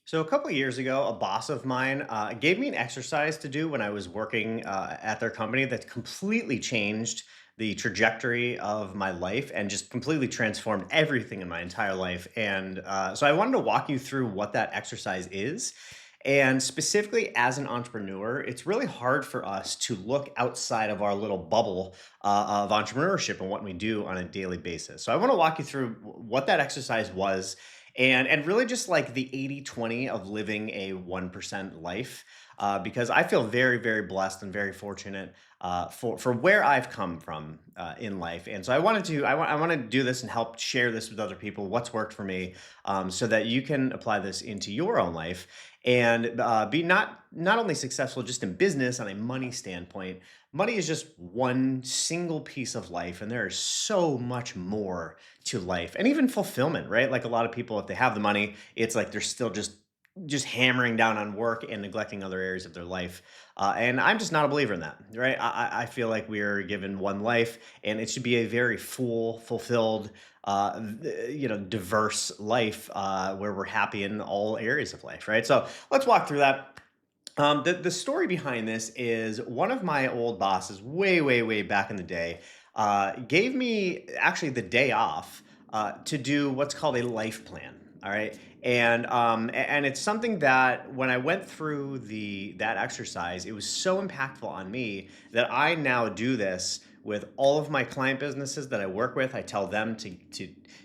So a couple of years ago, a boss of mine gave me an exercise to do when I was working at their company that completely changed the trajectory of my life and just completely transformed everything in my entire life. And so I wanted to walk you through what that exercise is. And specifically, as an entrepreneur, it's really hard for us to look outside of our little bubble of entrepreneurship and what we do on a daily basis. So I want to walk you through what that exercise was and really just like the 80-20 of living a 1% life, because I feel very, very blessed and very fortunate for where I've come from in life. And so I want to do this and help share this with other people, what's worked for me, so that you can apply this into your own life and be not only successful just in business on a money standpoint. Money is just one single piece of life, and there is so much more to life and even fulfillment, right? Like a lot of people, if they have the money, it's like they're still just hammering down on work and neglecting other areas of their life. And I'm just not a believer in that, right? I feel like we are given one life, and it should be a very full, fulfilled, diverse life where we're happy in all areas of life, right? So let's walk through that. The story behind this is one of my old bosses, way, way, way back in the day, gave me actually the day off to do what's called a life plan. All right, and it's something that when I went through the that exercise, it was so impactful on me that I now do this with all of my client businesses that I work with. I tell them to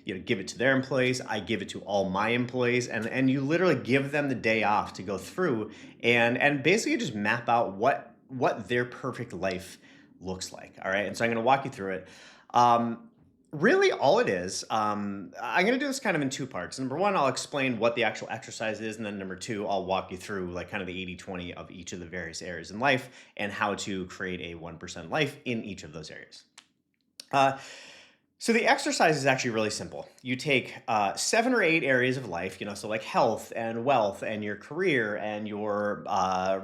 give it to their employees. I give it to all my employees, and you literally give them the day off to go through and basically just map out what their perfect life looks like. All right. And so I'm going to walk you through it. Um, Really, all it is, I'm going to do this kind of in two parts. Number one, I'll explain what the actual exercise is. And then number two, I'll walk you through like kind of the 80-20 of each of the various areas in life and how to create a 1% life in each of those areas. Uh, so the exercise is actually really simple. You take 7 or 8 areas of life, so like health and wealth and your career and your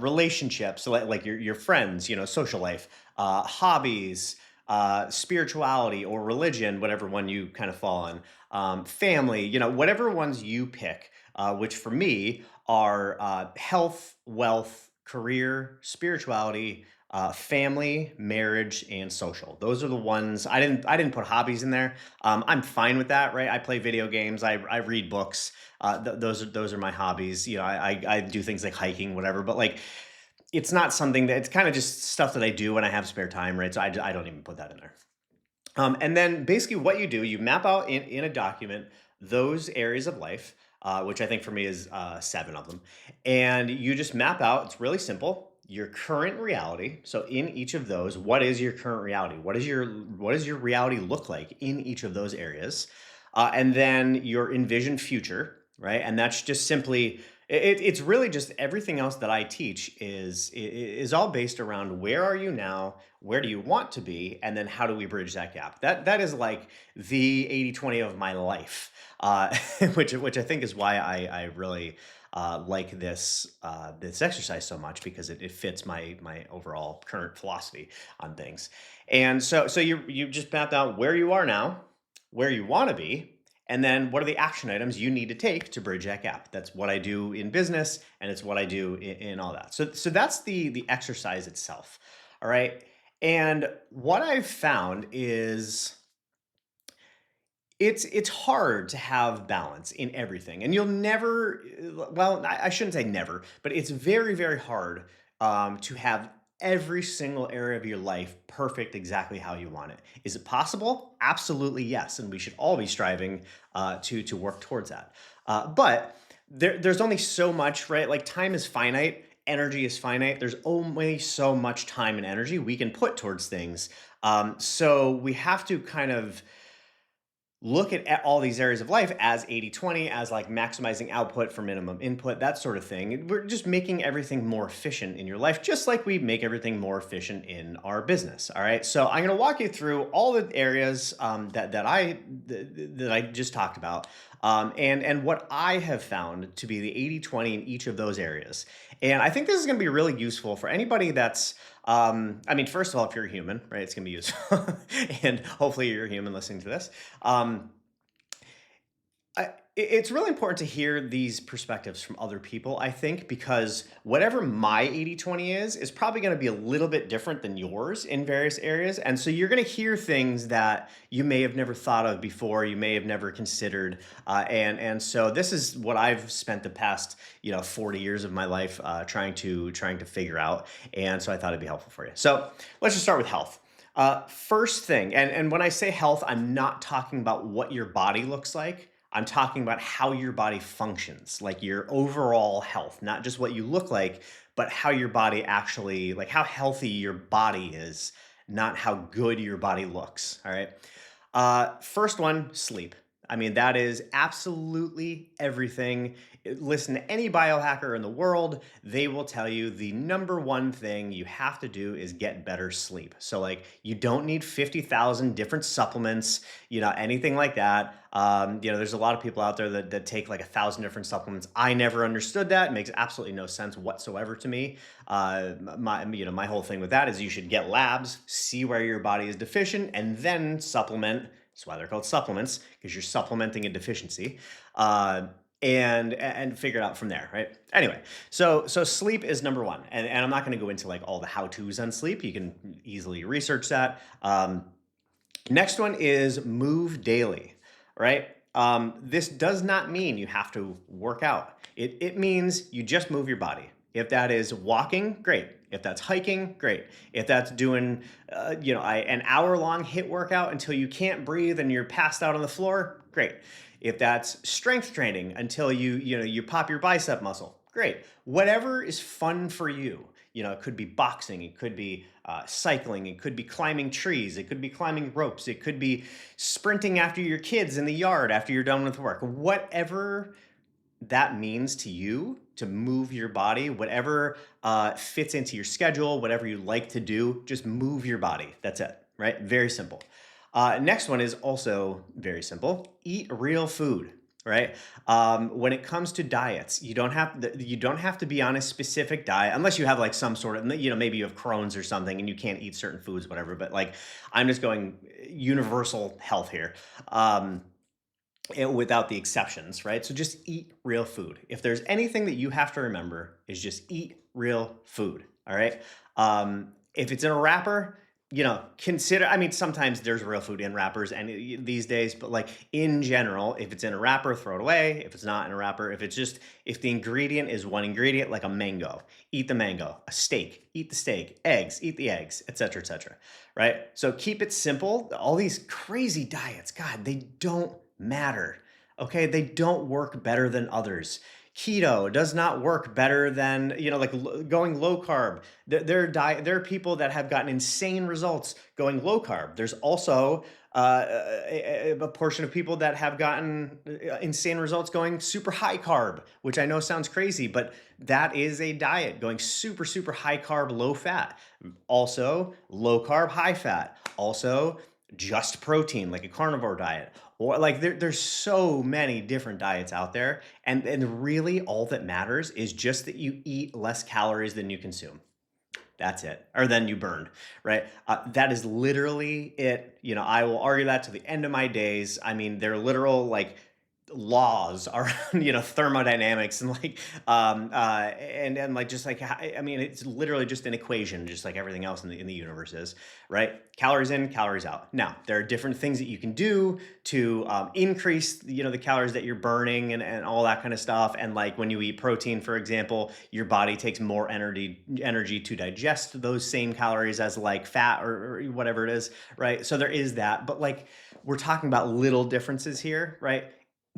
relationships, so like your friends, social life, hobbies, spirituality or religion, whatever one you kind of fall on, family, whatever ones you pick, which for me are health, wealth, career, spirituality, family, marriage, and social. Those are the ones I didn't put hobbies in there. I'm fine with that, right? I play video games. I read books. Those are my hobbies. I do things like hiking, whatever. But like, it's not something that it's kind of just stuff that I do when I have spare time, right? So I don't even put that in there. And then basically what you do, you map out in a document those areas of life, which I think for me is 7 of them. And you just map out, it's really simple, your current reality. So in each of those, what is your current reality? What does your reality look like in each of those areas? And then your envisioned future, right? And that's just simply it's really just everything else that I teach is all based around where are you now, where do you want to be, and then how do we bridge that gap. That is like the 80-20 of my life, which I think is why I really like this exercise so much, because it fits my overall current philosophy on things. And so you just mapped out where you are now, where you want to be, and then what are the action items you need to take to bridge that gap. That's what I do in business, and it's what I do in all that. So that's the exercise itself. All right. And what I've found is it's hard to have balance in everything, and you'll never, well, I shouldn't say never, but it's very, very hard to have every single area of your life perfect exactly how you want it. Is it possible? Absolutely yes, and we should all be striving to work towards that. But there's only so much, right? Like time is finite. Energy is finite. There's only so much time and energy we can put towards things. So we have to kind of look at all these areas of life as 80-20, as like maximizing output for minimum input, that sort of thing. We're just making everything more efficient in your life, just like we make everything more efficient in our business. All right. So I'm going to walk you through all the areas that I just talked about, and what I have found to be the 80-20 in each of those areas. And I think this is going to be really useful for anybody that's I mean, first of all, if you're a human, right, it's going to be useful. And hopefully you're a human listening to this. Um, It's really important to hear these perspectives from other people, I think, because whatever my 80/20 is probably going to be a little bit different than yours in various areas. And so you're going to hear things that you may have never thought of before, you may have never considered. And so this is what I've spent the past, 40 years of my life trying to figure out. And so I thought it'd be helpful for you. So let's just start with health. First thing, and when I say health, I'm not talking about what your body looks like. I'm talking about how your body functions, like your overall health, not just what you look like, but how your body actually, like how healthy your body is, not how good your body looks. All right. First one, sleep. I mean, that is absolutely everything. Listen to any biohacker in the world, they will tell you the number one thing you have to do is get better sleep. So, like, you don't need 50,000 different supplements, anything like that. There's a lot of people out there that take like 1,000 different supplements. I never understood that. It makes absolutely no sense whatsoever to me. My whole thing with that is you should get labs, see where your body is deficient, and then supplement. That's why they're called supplements, because you're supplementing a deficiency, and figure it out from there, right? Anyway, so sleep is number one, and I'm not going to go into like all the how tos on sleep. You can easily research that. Next one is move daily, right? This does not mean you have to work out. It means you just move your body. If that is walking, great. If that's hiking, great. If that's doing, an hour-long HIIT workout until you can't breathe and you're passed out on the floor, great. If that's strength training until you pop your bicep muscle, great. Whatever is fun for you. It could be boxing, it could be cycling, it could be climbing trees, it could be climbing ropes, it could be sprinting after your kids in the yard after you're done with work. Whatever that means to you to move your body, whatever fits into your schedule, whatever you like to do, just move your body. That's it, right? Very simple. Next one is also very simple. Eat real food, right? When it comes to diets, you don't have to be on a specific diet unless you have like some sort of, maybe you have Crohn's or something and you can't eat certain foods, whatever. But like, I'm just going universal health here. Without the exceptions, right? So just eat real food. If there's anything that you have to remember, is just eat real food. All right. If it's in a wrapper, consider. I mean, sometimes there's real food in wrappers, and these days, but like in general, if it's in a wrapper, throw it away. If it's not in a wrapper, if the ingredient is one ingredient, like a mango, eat the mango. A steak, eat the steak. Eggs, eat the eggs, etc., etc. Right. So keep it simple. All these crazy diets, God, they don't matter. Okay, they don't work better than others. Keto does not work better than, like going low carb. There are people that have gotten insane results going low carb. There's also a portion of people that have gotten insane results going super high carb, which I know sounds crazy, but that is a diet going super, super high carb, low fat. Also, low carb, high fat. Also, just protein, like a carnivore diet. Or like there's so many different diets out there. And really all that matters is just that you eat less calories than you consume. That's it. Or than you burn, right? That is literally it. I will argue that to the end of my days. I mean, they're literal like laws around thermodynamics and like and like just like I mean it's literally just an equation just like everything else in the universe is, right? Calories in, calories out. Now there are different things that you can do to increase the calories that you're burning and all that kind of stuff. And like when you eat protein, for example, your body takes more energy to digest those same calories as like fat or whatever it is, right? So there is that, but like we're talking about little differences here, right?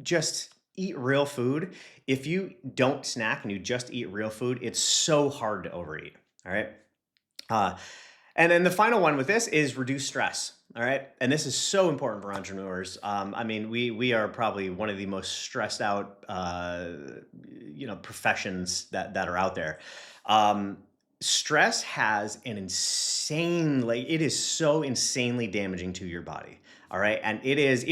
Just eat real food. If you don't snack and you just eat real food, it's so hard to overeat. All right. Uh, and then the final one with this is reduce stress. All right. And this is so important for entrepreneurs. I mean, we are probably one of the most stressed out, professions that are out there. Um, Stress has an insane, like it is so insanely damaging to your body. All right. And it is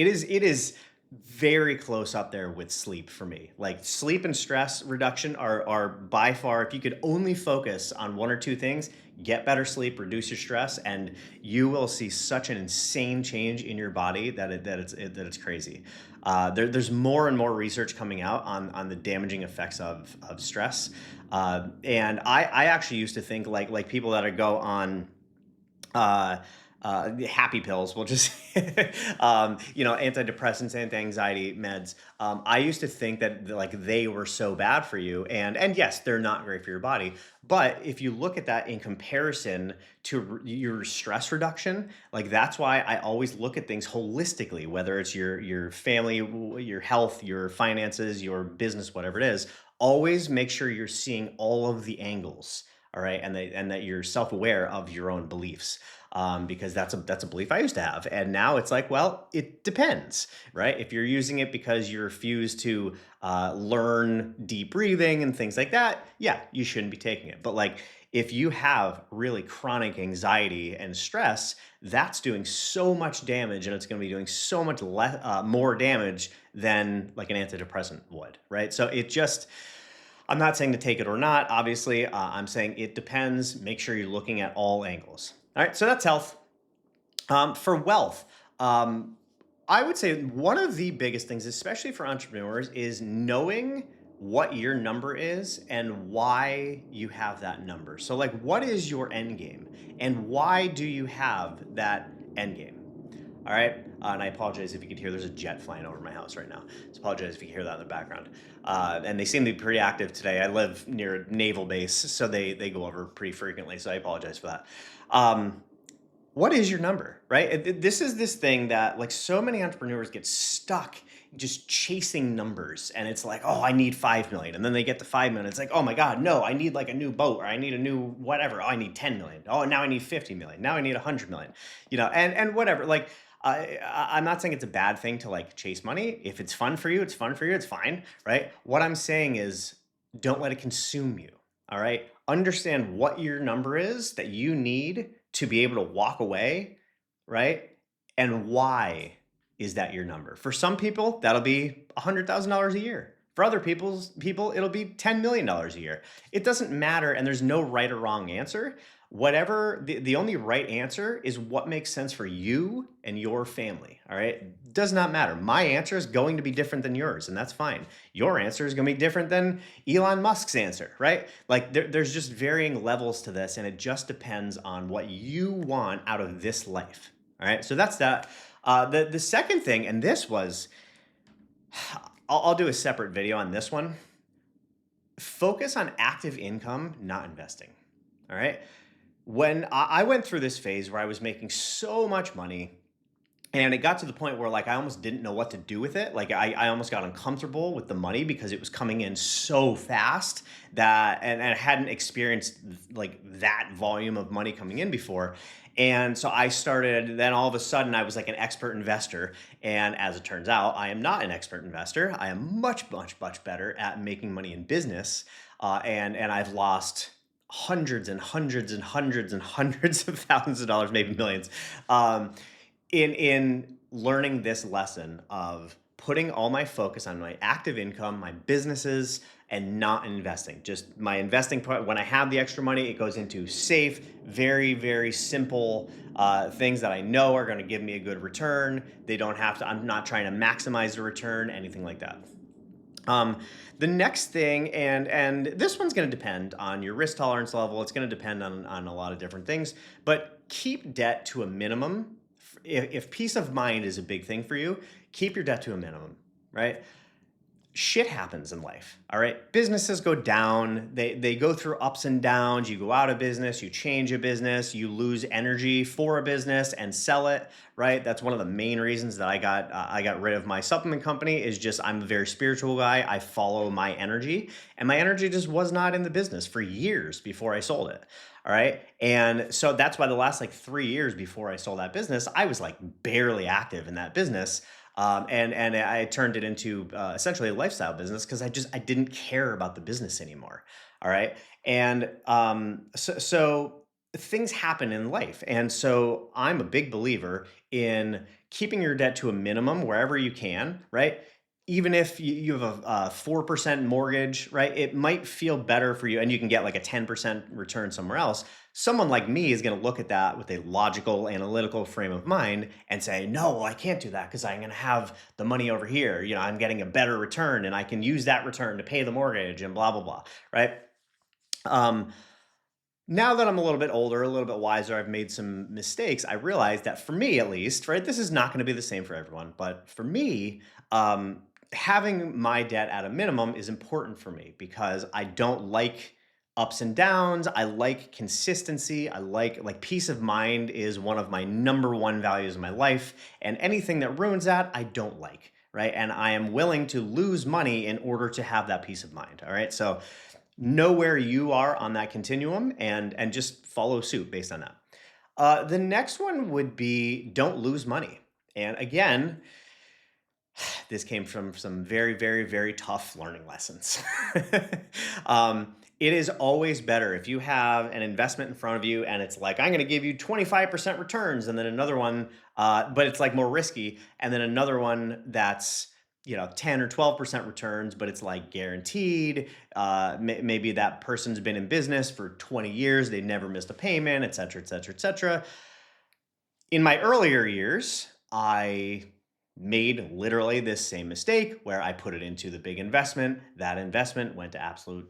very close up there with sleep for me. Like sleep and stress reduction are by far, if you could only focus on one or two things, get better sleep, reduce your stress, and you will see such an insane change in your body that it's crazy. There's more and more research coming out on the damaging effects of stress. And I actually used to think like people that go on uh, the happy pills. We'll just, antidepressants, anti-anxiety meds. I used to think that like they were so bad for you, and yes, they're not great for your body. But if you look at that in comparison to your stress reduction, like that's why I always look at things holistically, whether it's your family, your health, your finances, your business, whatever it is. Always make sure you're seeing all of the angles. All right, and that you're self-aware of your own beliefs, because that's a belief I used to have, and now it's like, well, it depends, right? If you're using it because you refuse to learn deep breathing and things like that, yeah, you shouldn't be taking it. But like, if you have really chronic anxiety and stress, that's doing so much damage, and it's going to be doing so much less, more damage than like an antidepressant would, right? So it just I'm not saying to take it or not, obviously. I'm saying it depends. Make sure you're looking at all angles. All right, so that's health. For wealth, um, I would say one of the biggest things, especially for entrepreneurs, is knowing what your number is and why you have that number. So, like, what is your end game, and why do you have that end game? All right. And I apologize if you could hear there's a jet flying over my house right now. So apologize if you hear that in the background. And they seem to be pretty active today. I live near a naval base, so they go over pretty frequently. So I apologize for that. Um, what is your number, right? This is this thing that like so many entrepreneurs get stuck just chasing numbers, and it's like, oh, I need 5 million, and then they get to 5 million. It's like, oh my god, no, I need like a new boat, or I need a new whatever. Oh, I need 10 million. Oh, now I need 50 million. Now I need 100 million. And whatever. Like, I'm not saying it's a bad thing to like chase money. If it's fun for you, it's fun for you. It's fine, right? What I'm saying is, don't let it consume you. All right. Understand what your number is that you need to be able to walk away, right? And why is that your number? For some people, that'll be $100,000 a year. For other people, it'll be $10 million a year. It doesn't matter, and there's no right or wrong answer. Whatever the only right answer is what makes sense for you and your family. All right. Does not matter. My answer is going to be different than yours, and that's fine. Your answer is going to be different than Elon Musk's answer, right? Like there's just varying levels to this, and it just depends on what you want out of this life. All right. So that's that. The second thing, and this was, I'll do a separate video on this one. Focus on active income, not investing. All right. When I went through this phase where I was making so much money, and it got to the point where like I almost didn't know what to do with it. Like I almost got uncomfortable with the money because it was coming in so fast and I hadn't experienced like that volume of money coming in before. And so I started, then all of a sudden I was like an expert investor. And as it turns out, I am not an expert investor. I am much, much, much better at making money in business. And I've lost hundreds and hundreds and hundreds and hundreds of thousands of dollars, maybe millions, in learning this lesson of putting all my focus on my active income, my businesses, and not investing. Just my investing part. When I have the extra money, it goes into safe, very, very simple things that I know are going to give me a good return. They don't have to. I'm not trying to maximize the return, anything like that. Um, the next thing, and this one's going to depend on your risk tolerance level. It's going to depend on a lot of different things, but keep debt to a minimum. If peace of mind is a big thing for you, keep your debt to a minimum, right? Shit happens in life. All right. Businesses go down. They go through ups and downs. You go out of business, you change a business, you lose energy for a business and sell it. Right. That's one of the main reasons that I got rid of my supplement company. Is just I'm a very spiritual guy. I follow my energy, and my energy just was not in the business for years before I sold it. All right. And so that's why the last like 3 years before I sold that business, I was like barely active in that business. And I turned it into essentially a lifestyle business because I didn't care about the business anymore. All right. And so things happen in life. And so I'm a big believer in keeping your debt to a minimum wherever you can, right? even if you have a 4% mortgage, right? It might feel better for you, and you can get like a 10% return somewhere else. Someone like me is going to look at that with a logical, analytical frame of mind and say, no, well, I can't do that because I'm going to have the money over here. I'm getting a better return and I can use that return to pay the mortgage and blah, blah, blah, right? Um, Now that I'm a little bit older, a little bit wiser, I've made some mistakes. I realize that for me, at least, right, this is not going to be the same for everyone, but for me, having my debt at a minimum is important for me because I don't like ups and downs. I like consistency. I like peace of mind is one of my number one values in my life, and anything that ruins that, I don't like. Right. And I am willing to lose money in order to have that peace of mind. All right. So know where you are on that continuum and just follow suit based on that. The next one would be don't lose money. And again, this came from some very, very, very tough learning lessons. It is always better if you have an investment in front of you and it's like, I'm going to give you 25% returns, and then another one, but it's like more risky, and then another one that's 10 or 12% returns, but it's like guaranteed. Maybe that person's been in business for 20 years, they've never missed a payment, et cetera, et cetera, et cetera. In my earlier years, I made literally this same mistake where I put it into the big investment. That investment went to absolute,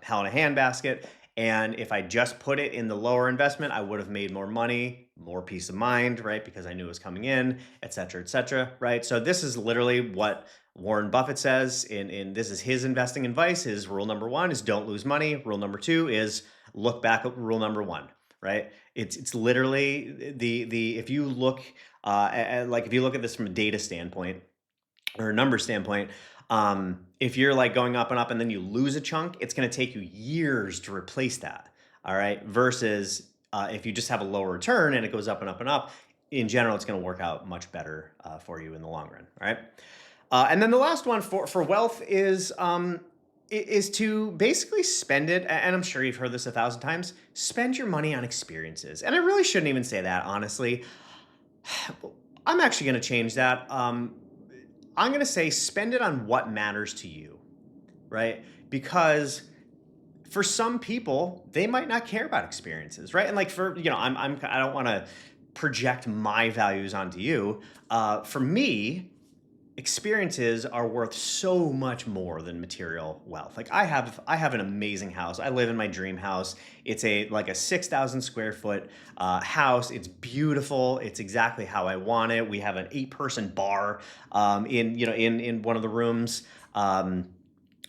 hell in a handbasket. And if I just put it in the lower investment, I would have made more money, more peace of mind, right? Because I knew it was coming in, et cetera, right? So this is literally what Warren Buffett says in this is his investing advice. His rule number one is don't lose money. Rule number two is look back at rule number one, right? It's literally the if you look like if you look at this from a data standpoint or a number standpoint, if you're like going up and up and then you lose a chunk, it's going to take you years to replace that. All right. Versus if you just have a lower return and it goes up and up and up, in general, it's going to work out much better for you in the long run. All right. And then the last one for wealth is to basically spend it. And I'm sure you've heard this 1,000 times. Spend your money on experiences. And I really shouldn't even say that, honestly. I'm actually going to change that. I'm going to say spend it on what matters to you, right? Because for some people, they might not care about experiences, right? And like for, I don't want to project my values onto you. For me, experiences are worth so much more than material wealth. Like I have an amazing house. I live in my dream house. It's a 6,000 square foot house. It's beautiful. It's exactly how I want it. We have an 8-person bar in one of the rooms.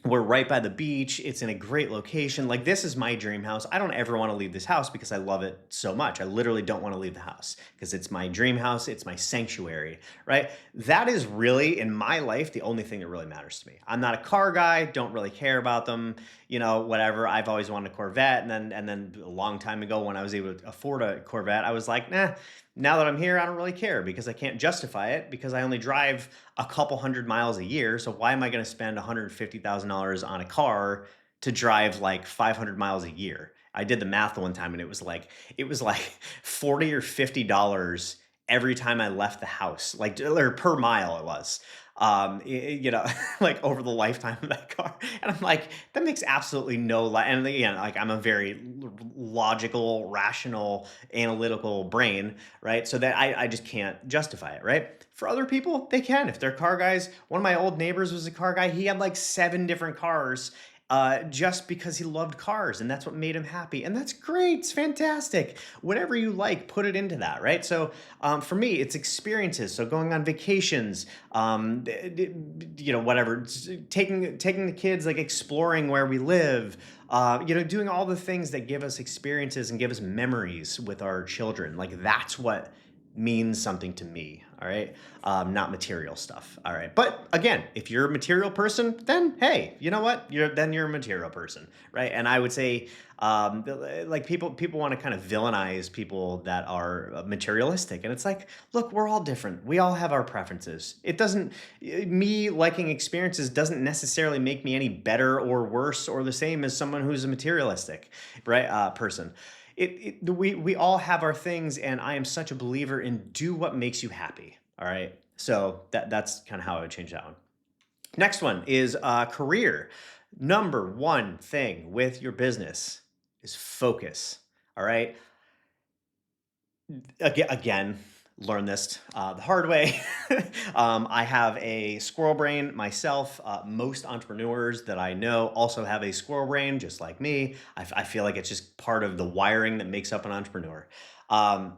We're right by the beach. It's in a great location. Like this is my dream house. I don't ever want to leave this house because I love it so much. I literally don't want to leave the house because it's my dream house. It's my sanctuary, right? That is really in my life the only thing that really matters to me. I'm not a car guy. Don't really care about them. Whatever. I've always wanted a Corvette, and then a long time ago when I was able to afford a Corvette, I was like, nah. Now that I'm here, I don't really care because I can't justify it because I only drive a couple hundred miles a year. So why am I going to spend $150,000 on a car to drive like 500 miles a year? I did the math one time and it was like 40 or $50 every time I left the house, like or per mile it was. Like over the lifetime of that car. And I'm like, that makes absolutely no and again, like I'm a very logical, rational, analytical brain, right? So that I just can't justify it, right? For other people, they can. If they're car guys, one of my old neighbors was a car guy. He had like 7 different cars just because he loved cars and that's what made him happy. And that's great. It's fantastic. Whatever you like, put it into that, right? So for me, it's experiences. So going on vacations, whatever, taking the kids, like exploring where we live, doing all the things that give us experiences and give us memories with our children. Like that's what means something to me. All right. Not material stuff. All right. But again, if you're a material person, then hey, you know what? You're a material person. Right. And I would say, like people want to kind of villainize people that are materialistic. And it's like, look, we're all different. We all have our preferences. It doesn't, me liking experiences doesn't necessarily make me any better or worse or the same as someone who's a materialistic, right, person. We all have our things, and I am such a believer in do what makes you happy. All right. So that's kind of how I would change that one. Next one is career. Number one thing with your business is focus. All right. Again, learn this the hard way. I have a squirrel brain myself. Most entrepreneurs that I know also have a squirrel brain, just like me. I feel like it's just part of the wiring that makes up an entrepreneur.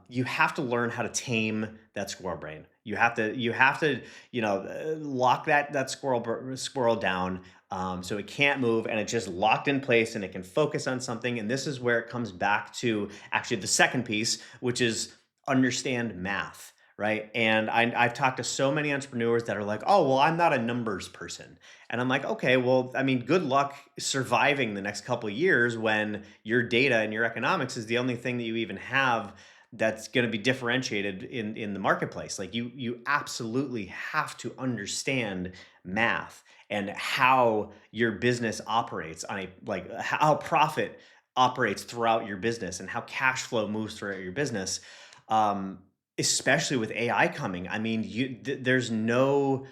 You have to learn how to tame that squirrel brain. Lock that squirrel down, so it can't move and it's just locked in place and it can focus on something. And this is where it comes back to actually the second piece, which is understand math. Right. And I've talked to so many entrepreneurs that are like, oh, well, I'm not a numbers person. And I'm like, okay, well, I mean, good luck surviving the next couple of years when your data and your economics is the only thing that you even have that's going to be differentiated in the marketplace. Like you absolutely have to understand math and how your business operates on a like how profit operates throughout your business and how cash flow moves throughout your business. um, Especially with AI coming. I mean, there's no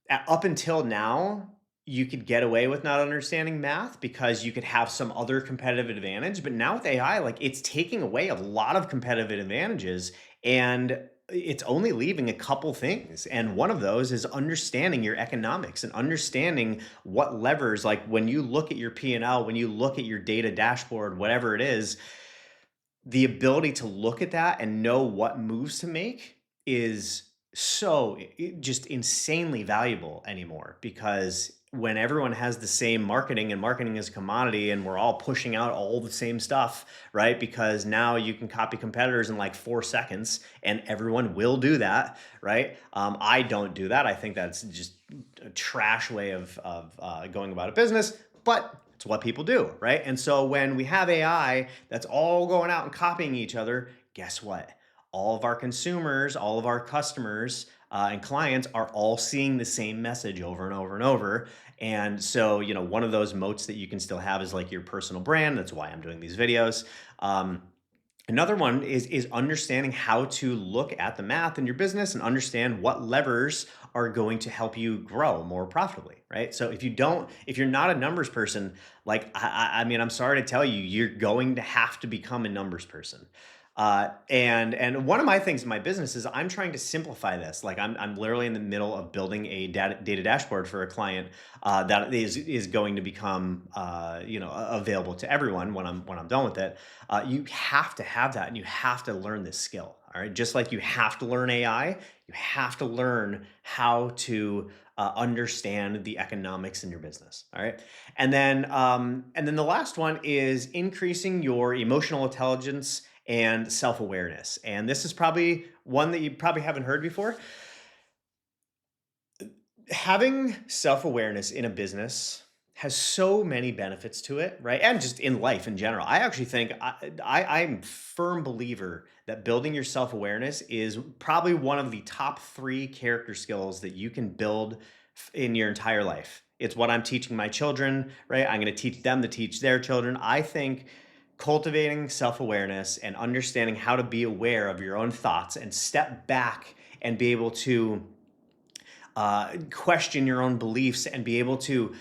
up until now, you could get away with not understanding math because you could have some other competitive advantage. But now with AI, like it's taking away a lot of competitive advantages and it's only leaving a couple things. And one of those is understanding your economics and understanding what levers, like when you look at your P&L, when you look at your data dashboard, whatever it is, the ability to look at that and know what moves to make is so just insanely valuable anymore, because when everyone has the same marketing and marketing is a commodity and we're all pushing out all the same stuff, right? Because now you can copy competitors in like 4 seconds and everyone will do that, right? I don't do that. I think that's just a trash way of going about a business, but it's what people do, right? And so when we have AI that's all going out and copying each other, guess what? All of our consumers, all of our customers and clients are all seeing the same message over and over and over. And so, one of those moats that you can still have is like your personal brand. That's why I'm doing these videos. Another one is understanding how to look at the math in your business and understand what levers are going to help you grow more profitably, right? So if you're not a numbers person, like I mean, I'm sorry to tell you, you're going to have to become a numbers person. And one of my things in my business is I'm trying to simplify this. Like I'm literally in the middle of building a data dashboard for a client that is going to become available to everyone when I'm done with it. You have to have that, and you have to learn this skill. All right, just like you have to learn AI, you have to learn how to understand the economics in your business. All right, and then the last one is increasing your emotional intelligence and self awareness. And this is probably one that you probably haven't heard before. Having self awareness in a business has so many benefits to it, right? And just in life in general. I actually think I'm a firm believer that building your self awareness is probably one of the top three character skills that you can build in your entire life. It's what I'm teaching my children, right? I'm going to teach them to teach their children. I think cultivating self awareness and understanding how to be aware of your own thoughts and step back and be able to question your own beliefs and be able to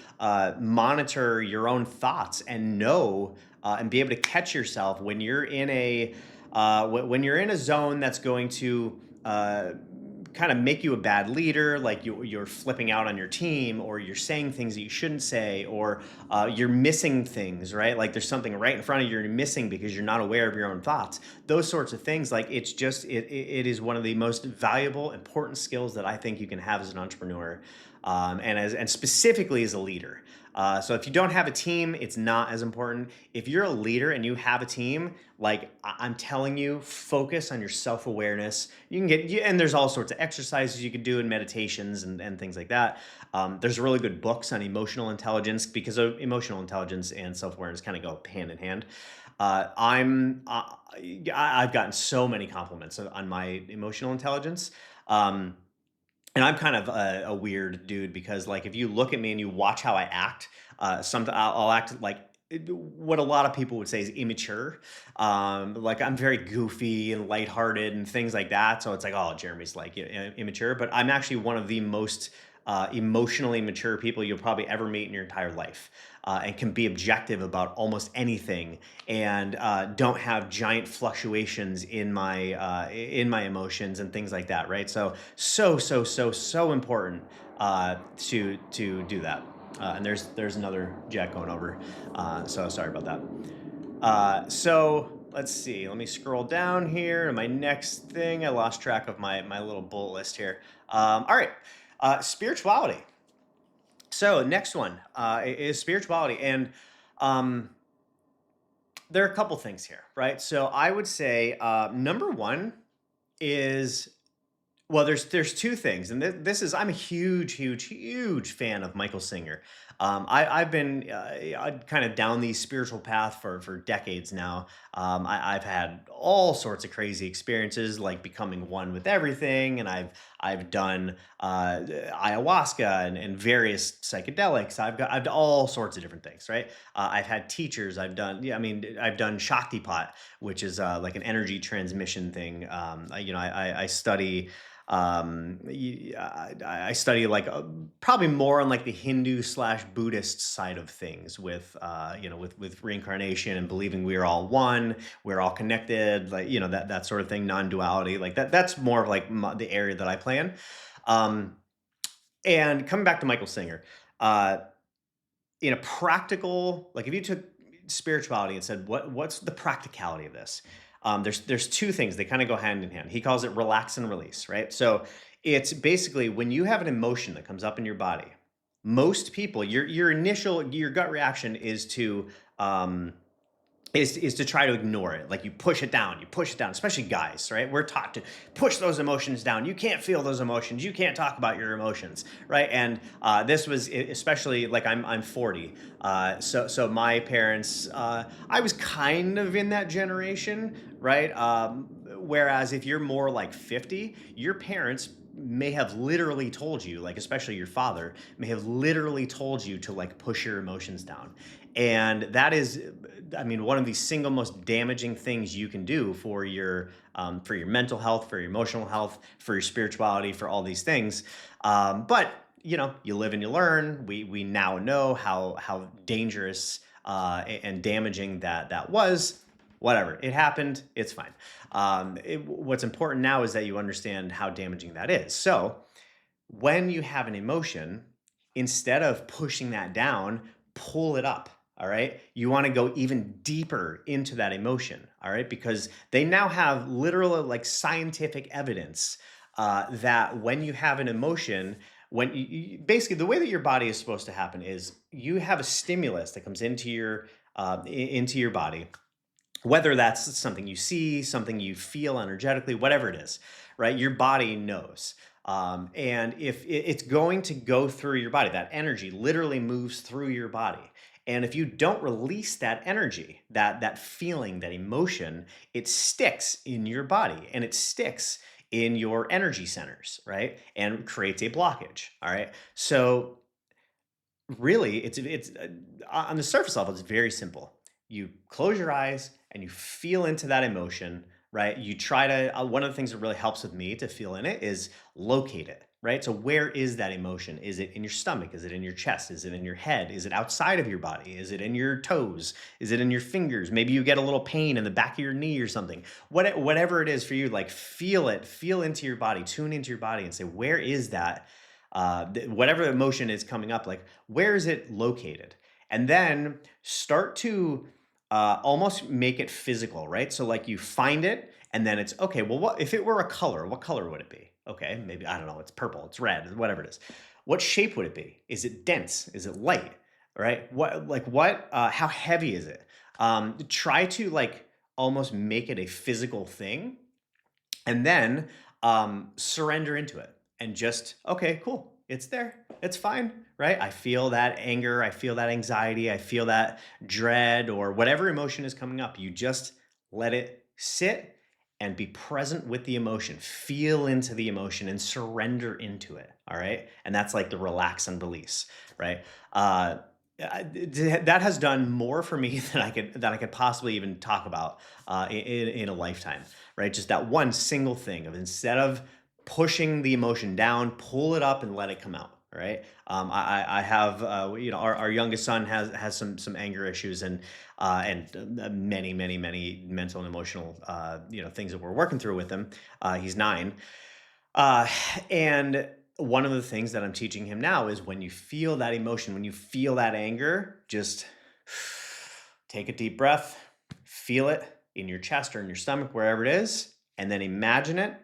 monitor your own thoughts and know and be able to catch yourself when you're in when you're in a zone that's going to kind of make you a bad leader, like you're flipping out on your team, or you're saying things that you shouldn't say, or you're missing things, right? Like there's something right in front of you you're missing because you're not aware of your own thoughts. Those sorts of things, like it is one of the most valuable, important skills that I think you can have as an entrepreneur, and specifically as a leader. So if you don't have a team, it's not as important. If you're a leader and you have a team, like I'm telling you, focus on your self-awareness. You can and there's all sorts of exercises you could do and meditations and things like that. There's really good books on emotional intelligence because emotional intelligence and self-awareness kind of go hand in hand. I've gotten so many compliments on my emotional intelligence. Um, and I'm kind of a weird dude because, like, if you look at me and you watch how I act, sometimes I'll act like what a lot of people would say is immature. Like I'm very goofy and lighthearted and things like that. So it's like, oh, Jeremy's like immature, but I'm actually one of the most emotionally mature people you'll probably ever meet in your entire life, and can be objective about almost anything, and don't have giant fluctuations in my emotions and things like that, right? So so important to do that. And there's another jet going over, so sorry about that. So let's see. Let me scroll down here. And my next thing, I lost track of my little bullet list here. All right, spirituality. So next one is spirituality, and um, there are a couple things here, right? So I would say number one is, well, there's two things, and this is, I'm a huge fan of Michael Singer. I've been kind of down the spiritual path for decades now. I've had all sorts of crazy experiences, like becoming one with everything, and I've done ayahuasca and various psychedelics. I've done all sorts of different things, right? I've had teachers. I've done, yeah, I mean, I've done Shaktipat, which is like an energy transmission thing. I study I study like probably more on like the Hindu slash Buddhist side of things, with with reincarnation and believing we are all one, we're all connected, like that sort of thing, non-duality, like that's more of like the area that I play in. Um, and coming back to Michael Singer, uh, in a practical, like if you took spirituality and said what's the practicality of this, there's two things, they kind of go hand in hand. He calls it relax and release, right? So it's basically when you have an emotion that comes up in your body, most people, your gut reaction is to um is to try to ignore it. Like you push it down, especially guys, right? We're taught to push those emotions down. You can't feel those emotions. You can't talk about your emotions, right? And this was especially like I'm 40. So my parents, I was kind of in that generation, right? Whereas if you're more like 50, your parents may have literally told you, like especially your father may have literally told you to like push your emotions down. And that is, I mean, one of the single most damaging things you can do for your mental health, for your emotional health, for your spirituality, for all these things. But you live and you learn. We now know how dangerous and damaging that was. Whatever, it happened. It's fine. What's important now is that you understand how damaging that is. So when you have an emotion, instead of pushing that down, pull it up. All right. You want to go even deeper into that emotion. All right. Because they now have literal, like scientific evidence that when you have an emotion, basically the way that your body is supposed to happen is you have a stimulus that comes into your body, whether that's something you see, something you feel energetically, whatever it is, right? Your body knows. And if it's going to go through your body, that energy literally moves through your body. And if you don't release that energy, that feeling, that emotion, it sticks in your body and it sticks in your energy centers, right? And creates a blockage. All right. So really, it's on the surface level, it's very simple. You close your eyes and you feel into that emotion, right? You try to, one of the things that really helps with me to feel in it is locate it, right? So where is that emotion? Is it in your stomach? Is it in your chest? Is it in your head? Is it outside of your body? Is it in your toes? Is it in your fingers? Maybe you get a little pain in the back of your knee or something. Whatever it is for you, like feel it, feel into your body, tune into your body and say, where is that? Whatever emotion is coming up, like where is it located? And then start to almost make it physical, right? So like you find it, and then it's okay. Well, what if it were a color? What color would it be? Okay, maybe I don't know. It's purple. It's red. Whatever it is. What shape would it be? Is it dense? Is it light? Right? What? How heavy is it? Try to like almost make it a physical thing, and then surrender into it and just, okay, cool, it's there, it's fine, right? I feel that anger, I feel that anxiety, I feel that dread, or whatever emotion is coming up. You just let it sit and be present with the emotion, feel into the emotion and surrender into it. All right. And that's like the relax and release, right? That has done more for me than I could possibly even talk about in a lifetime, right? Just that one single thing of, instead of pushing the emotion down, pull it up and let it come out. right? I have, our youngest son has some anger issues and many mental and emotional things that we're working through with him. He's 9, uh, and one of the things that I'm teaching him now is when you feel that emotion, when you feel that anger, just take a deep breath, feel it in your chest or in your stomach, wherever it is, and then imagine it,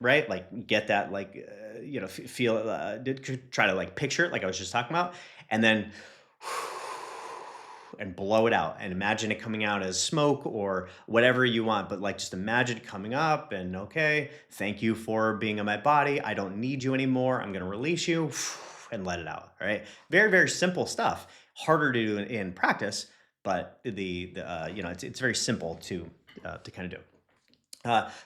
right? Like get that, like, feel, try to like picture it, like I was just talking about, and then and blow it out and imagine it coming out as smoke or whatever you want, but like just imagine it coming up and okay, thank you for being in my body. I don't need you anymore. I'm going to release you and let it out. All right. Very, very simple stuff. Harder to do in practice, but it's very simple to kind of do.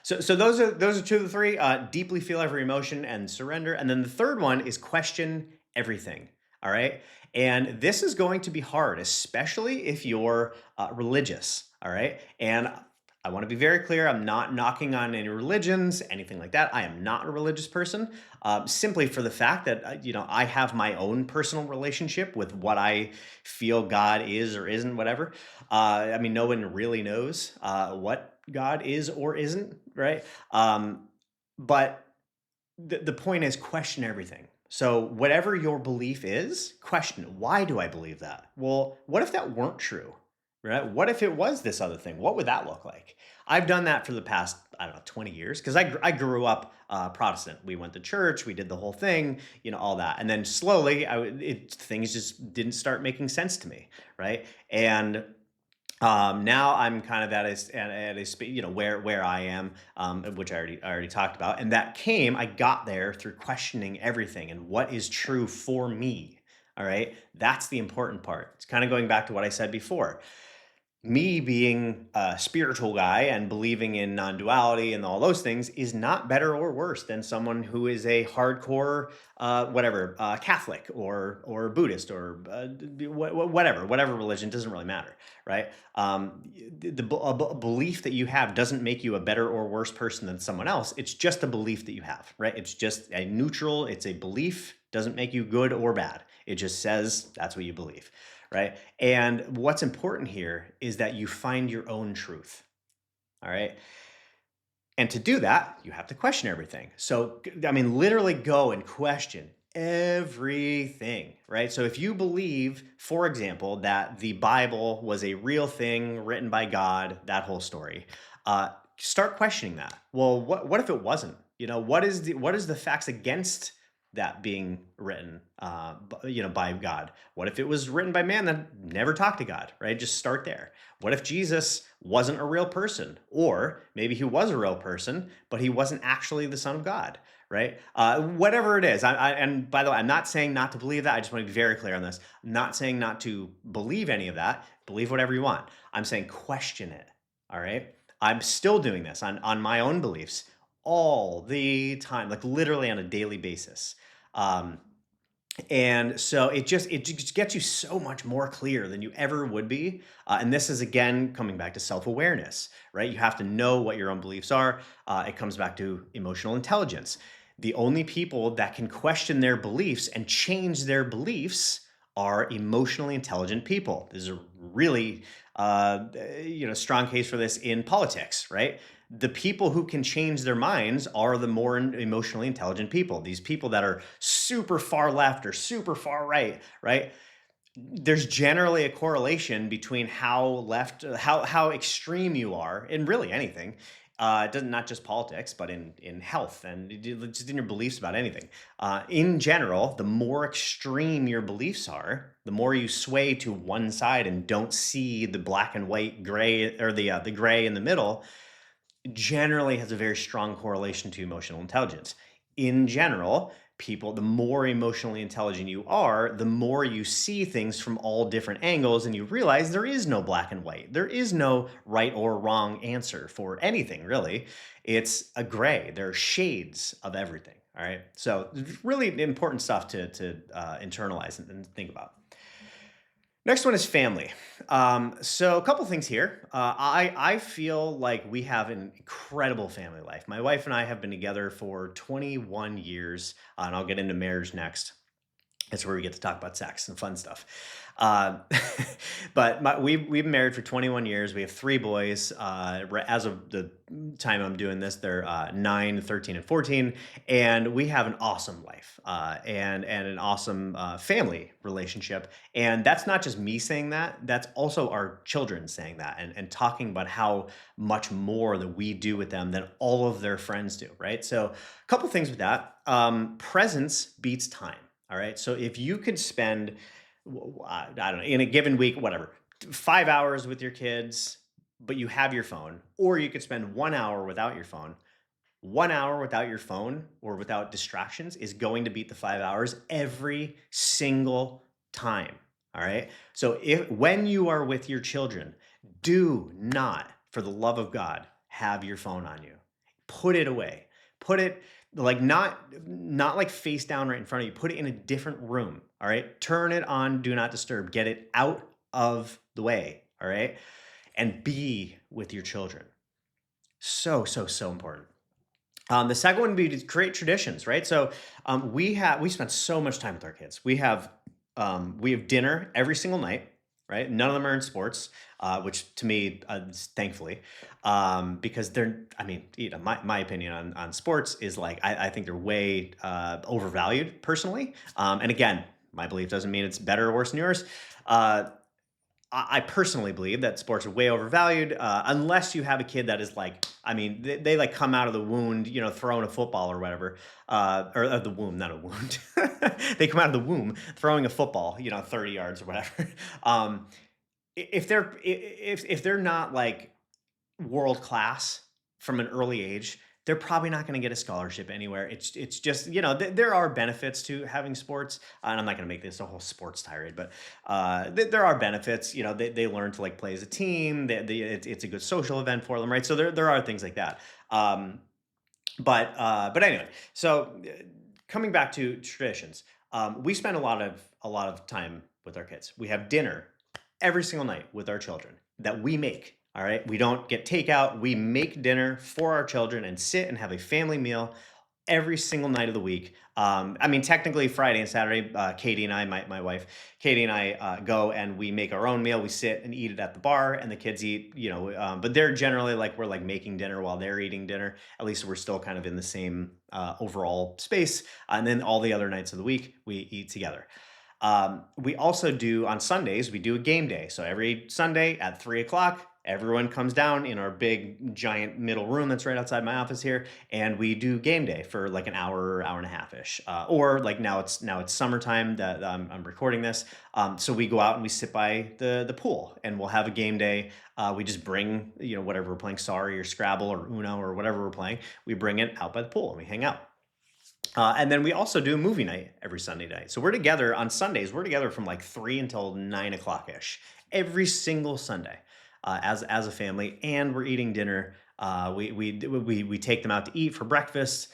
So those are two of the three. Deeply feel every emotion and surrender, and then the third one is question everything. All right, and this is going to be hard, especially if you're religious. All right, and I want to be very clear. I'm not knocking on any religions, anything like that. I am not a religious person, simply for the fact that I have my own personal relationship with what I feel God is or isn't, whatever. I mean, no one really knows what God is or isn't, right? But the point is question everything. So, whatever your belief is, question it. Why do I believe that? Well, what if that weren't true? Right? What if it was this other thing? What would that look like? I've done that for the past, I don't know, 20 years because I grew up Protestant. We went to church, we did the whole thing, all that. And then slowly, things just didn't start making sense to me, right? And now I'm kind of where I am, which I already talked about, and that I got there through questioning everything and what is true for me. All right, that's the important part. It's kind of going back to what I said before. Me being a spiritual guy and believing in non-duality and all those things is not better or worse than someone who is a hardcore whatever Catholic or Buddhist or whatever religion. Doesn't really matter, right? A belief that you have doesn't make you a better or worse person than someone else. It's just a belief that you have, right? It's just a neutral, it's a belief, doesn't make you good or bad. It just says that's what you believe, right? And what's important here is that you find your own truth. All right. And to do that, you have to question everything. So, I mean, literally go and question everything, right? So, if you believe, for example, that the Bible was a real thing written by God, that whole story, start questioning that. Well, what if it wasn't? What is the facts against that being written, by God? What if it was written by man that never talked to God, right? Just start there. What if Jesus wasn't a real person? Or maybe he was a real person, but he wasn't actually the Son of God, right? Whatever it is. And by the way, I'm not saying not to believe that. I just want to be very clear on this. I'm not saying not to believe any of that. Believe whatever you want. I'm saying question it, all right? I'm still doing this on my own beliefs all the time, like literally on a daily basis. Um, and so it just gets you so much more clear than you ever would be. And this is again coming back to self-awareness, right? You have to know what your own beliefs are. It comes back to emotional intelligence. The only people that can question their beliefs and change their beliefs are emotionally intelligent people. There's a really strong case for this in politics, right? The people who can change their minds are the more emotionally intelligent people. These people that are super far left or super far right, right? There's generally a correlation between how left, how extreme you are in really anything. It doesn't, not just politics, but in health and just in your beliefs about anything. In general, the more extreme your beliefs are, the more you sway to one side and don't see the black and white gray or the gray in the middle, generally has a very strong correlation to emotional intelligence. In general, people, the more emotionally intelligent you are, the more you see things from all different angles and you realize there is no black and white. There is no right or wrong answer for anything, really. It's a gray. There are shades of everything. All right. So, really important stuff to internalize and think about. Next one is family. So a couple things here. I feel like we have an incredible family life. My wife and I have been together for 21 years, and I'll get into marriage next. It's where we get to talk about sex and fun stuff. Uh, but we've been married for 21 years. We have three boys. As of the time I'm doing this, they're 9, 13, and 14, and we have an awesome life and an awesome family relationship. And that's not just me saying that; that's also our children saying that and talking about how much more that we do with them than all of their friends do. Right. So, a couple things with that. Presence beats time. All right. So if you could spend, I don't know, in a given week, whatever, 5 hours with your kids, but you have your phone, or you could spend 1 hour without your phone. 1 hour without your phone or without distractions is going to beat the 5 hours every single time. All right. So if when you are with your children, do not, for the love of God, have your phone on you. Put it away. Put it like not like face down right in front of you. Put it in a different room. All right. Turn it on, do not disturb. Get it out of the way. All right. And be with your children. So, so, so important. The second one would be to create traditions, right? So we spend so much time with our kids. We have dinner every single night, right? None of them are in sports, which to me, thankfully, because they're. I mean, my opinion on sports is like I think they're way overvalued personally. And again, my belief doesn't mean it's better or worse than yours. Uh, I personally believe that sports are way overvalued, unless you have a kid that is like, I mean, they like come out of the wound, throwing a football or whatever, or the womb, not a wound. They come out of the womb throwing a football, 30 yards or whatever. Um, if they're not like world class from an early age, they're probably not going to get a scholarship anywhere. It's just there are benefits to having sports, and I'm not going to make this a whole sports tirade, but there are benefits. They learn to like play as a team. It's a good social event for them, right? So there are things like that. But anyway, so coming back to traditions, we spend a lot of time with our kids. We have dinner every single night with our children that we make. All right. We don't get takeout. We make dinner for our children and sit and have a family meal every single night of the week. I mean, technically Friday and Saturday, Katie and I, my wife, Katie and I go and we make our own meal. We sit and eat it at the bar, and the kids eat, but they're generally like we're like making dinner while they're eating dinner. At least we're still kind of in the same overall space. And then all the other nights of the week, we eat together. We also do on Sundays, we do a game day. So every Sunday at 3 o'clock, everyone comes down in our big giant middle room that's right outside my office here, and we do game day for like an hour, hour and a half ish. Or like now it's summertime that I'm recording this. So we go out and we sit by the pool, and we'll have a game day. We just bring whatever we're playing, Sorry or Scrabble or Uno or whatever we're playing. We bring it out by the pool and we hang out. And then we also do a movie night every Sunday night. So we're together on Sundays. We're together from like 3 until 9 o'clock ish every single Sunday as a family, and we're eating dinner. We take them out to eat for breakfast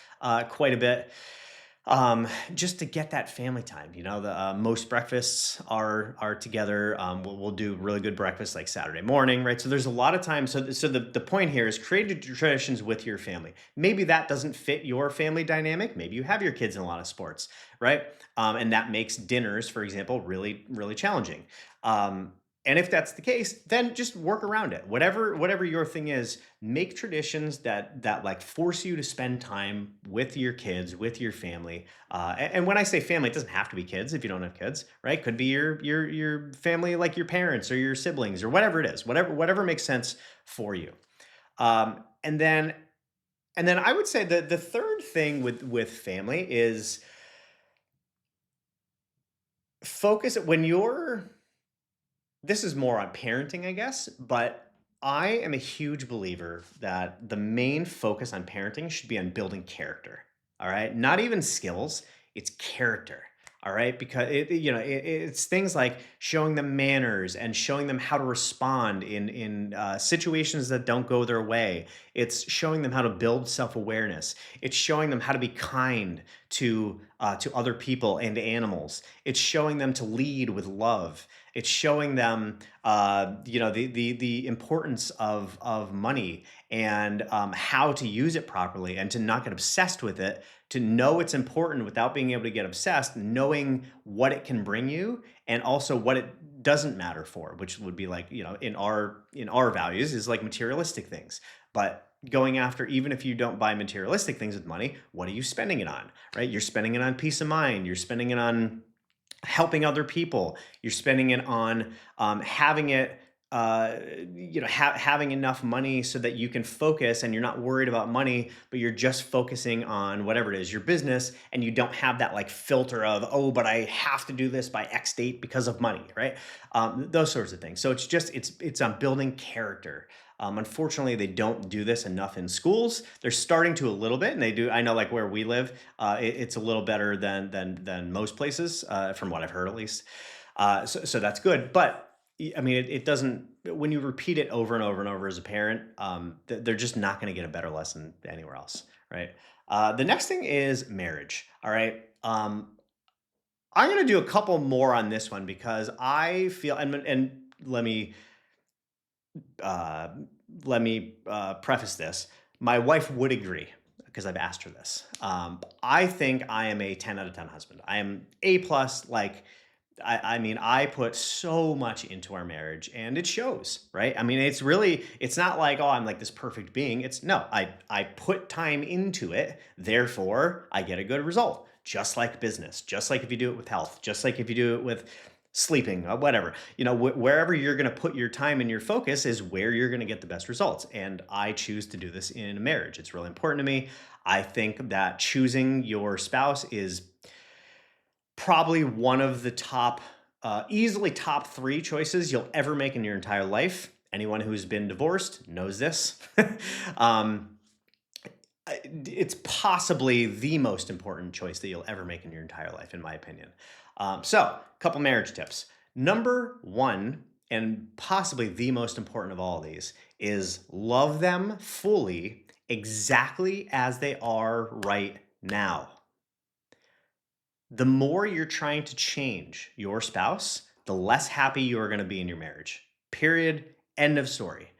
quite a bit, just to get that family time. The most breakfasts are together. We'll do really good breakfast like Saturday morning, right? So there's a lot of time. So the point here is create traditions with your family. Maybe that doesn't fit your family dynamic. Maybe you have your kids in a lot of sports, right? And that makes dinners, for example, really really challenging. And if that's the case, then just work around it. Whatever your thing is, make traditions that like force you to spend time with your kids, with your family. And when I say family, it doesn't have to be kids if you don't have kids, right? Could be your family, like your parents or your siblings or whatever it is, whatever makes sense for you. And then I would say that the third thing with family is focus when you're this is more on parenting, I guess, but I am a huge believer that the main focus on parenting should be on building character. All right. Not even skills, it's character. All right. Because it's things like showing them manners and showing them how to respond in situations that don't go their way. It's showing them how to build self awareness. It's showing them how to be kind to other people and animals. It's showing them to lead with love. It's showing them, the importance of money, and how to use it properly, and to not get obsessed with it. To know it's important without being able to get obsessed, knowing what it can bring you, and also what it doesn't matter for, which would be like, in our values is like materialistic things. But going after, even if you don't buy materialistic things with money, what are you spending it on? Right? You're spending it on peace of mind. You're spending it on helping other people. You're spending it on having it, having enough money so that you can focus and you're not worried about money, but you're just focusing on whatever it is, your business, and you don't have that like filter of, oh, but I have to do this by X date because of money, right? Those sorts of things. So it's on building character. Unfortunately, they don't do this enough in schools. They're starting to a little bit, and they do. I know, like where we live, it's a little better than most places, from what I've heard at least. So that's good. But I mean, it doesn't. When you repeat it over and over and over as a parent, they're just not going to get a better lesson anywhere else, right? The next thing is marriage. All right. I'm going to do a couple more on this one because I feel, and uh, let me preface this. My wife would agree because I've asked her this. I think I am a 10 out of 10 husband. I am A plus. Like, I mean, I put so much into our marriage and it shows, right? I mean, it's not like, oh, I'm like this perfect being. It's no, I put time into it. Therefore, I get a good result. Just like business, just like if you do it with health, just like if you do it with sleeping, whatever, wherever you're going to put your time and your focus is where you're going to get the best results. And I choose to do this in a marriage. It's really important to me. I think that choosing your spouse is probably one of the easily top three choices you'll ever make in your entire life. Anyone who's been divorced knows this. um, it's possibly the most important choice that you'll ever make in your entire life, in my opinion. So, a couple marriage tips. Number one, and possibly the most important of all of these, is love them fully exactly as they are right now. The more you're trying to change your spouse, the less happy you are going to be in your marriage. Period. End of story.